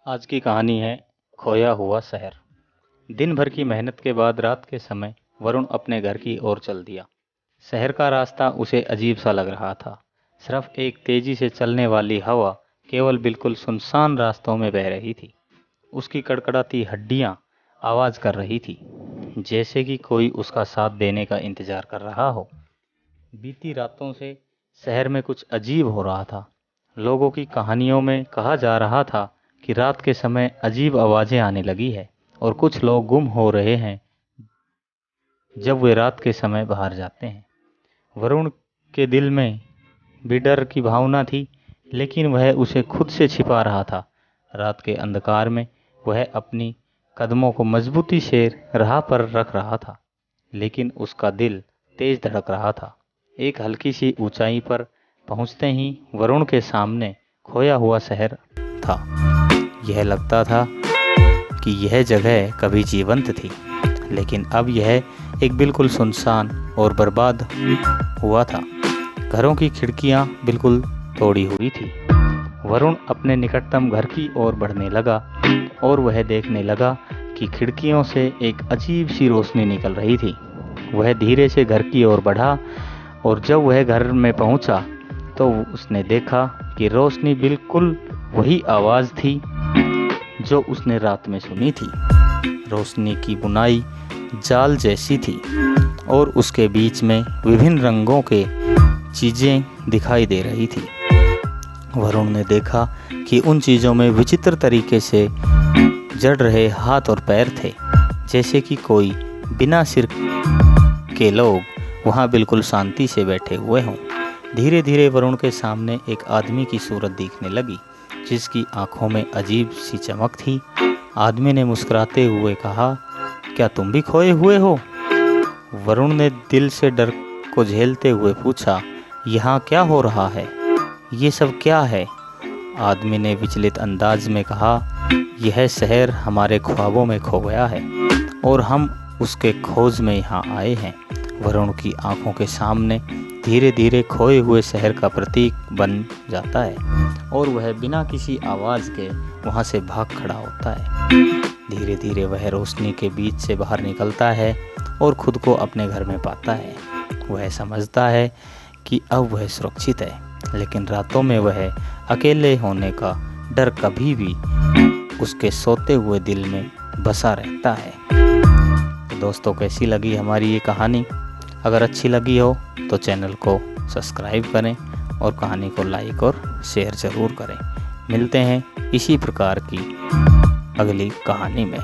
आज की कहानी है खोया हुआ शहर। दिन भर की मेहनत के बाद रात के समय वरुण अपने घर की ओर चल दिया। शहर का रास्ता उसे अजीब सा लग रहा था। सिर्फ एक तेजी से चलने वाली हवा केवल बिल्कुल सुनसान रास्तों में बह रही थी। उसकी कड़कड़ाती हड्डियां आवाज कर रही थी, जैसे कि कोई उसका साथ देने का इंतजार कर रहा हो। बीती रातों से शहर में कुछ अजीब हो रहा था। लोगों की कहानियों में कहा जा रहा था कि रात के समय अजीब आवाजें आने लगी है और कुछ लोग गुम हो रहे हैं जब वे रात के समय बाहर जाते हैं। वरुण के दिल में भी डर की भावना थी, लेकिन वह उसे खुद से छिपा रहा था। रात के अंधकार में वह अपनी कदमों को मजबूती से राह पर रख रहा था, लेकिन उसका दिल तेज धड़क रहा था। एक हल्की सी ऊंचाई पर पहुंचते ही वरुण के सामने खोया हुआ शहर था। यह लगता था कि यह जगह कभी जीवंत थी, लेकिन अब यह एक बिल्कुल सुनसान और बर्बाद हुआ था। घरों की खिड़कियां बिल्कुल तोड़ी हुई थी। वरुण अपने निकटतम घर की ओर बढ़ने लगा और वह देखने लगा कि खिड़कियों से एक अजीब सी रोशनी निकल रही थी। वह धीरे से घर की ओर बढ़ा और जब वह घर में पहुंचा तो उसने देखा कि रोशनी बिल्कुल वही आवाज थी जो उसने रात में सुनी थी। रोशनी की बुनाई जाल जैसी थी और उसके बीच में विभिन्न रंगों के चीजें दिखाई दे रही थी। वरुण ने देखा कि उन चीजों में विचित्र तरीके से जड़ रहे हाथ और पैर थे, जैसे कि कोई बिना सिर के लोग वहां बिल्कुल शांति से बैठे हुए हों। धीरे धीरे वरुण के सामने एक आदमी की सूरत दिखने लगी, जिसकी आंखों में अजीब सी चमक थी। आदमी ने मुस्कुराते हुए कहा, क्या तुम भी खोए हुए हो? वरुण ने दिल से डर को झेलते हुए पूछा, यहाँ क्या हो रहा है? ये सब क्या है? आदमी ने विचलित अंदाज में कहा, यह शहर हमारे ख्वाबों में खो गया है और हम उसके खोज में यहाँ आए हैं। वरुण की आंखों के सामने धीरे धीरे खोए हुए शहर का प्रतीक बन जाता है और वह बिना किसी आवाज़ के वहाँ से भाग खड़ा होता है। धीरे धीरे वह रोशनी के बीच से बाहर निकलता है और खुद को अपने घर में पाता है। वह समझता है कि अब वह सुरक्षित है, लेकिन रातों में वह अकेले होने का डर कभी भी उसके सोते हुए दिल में बसा रहता है। तो दोस्तों, कैसी लगी हमारी ये कहानी? अगर अच्छी लगी हो तो चैनल को सब्सक्राइब करें और कहानी को लाइक और शेयर ज़रूर करें। मिलते हैं इसी प्रकार की अगली कहानी में।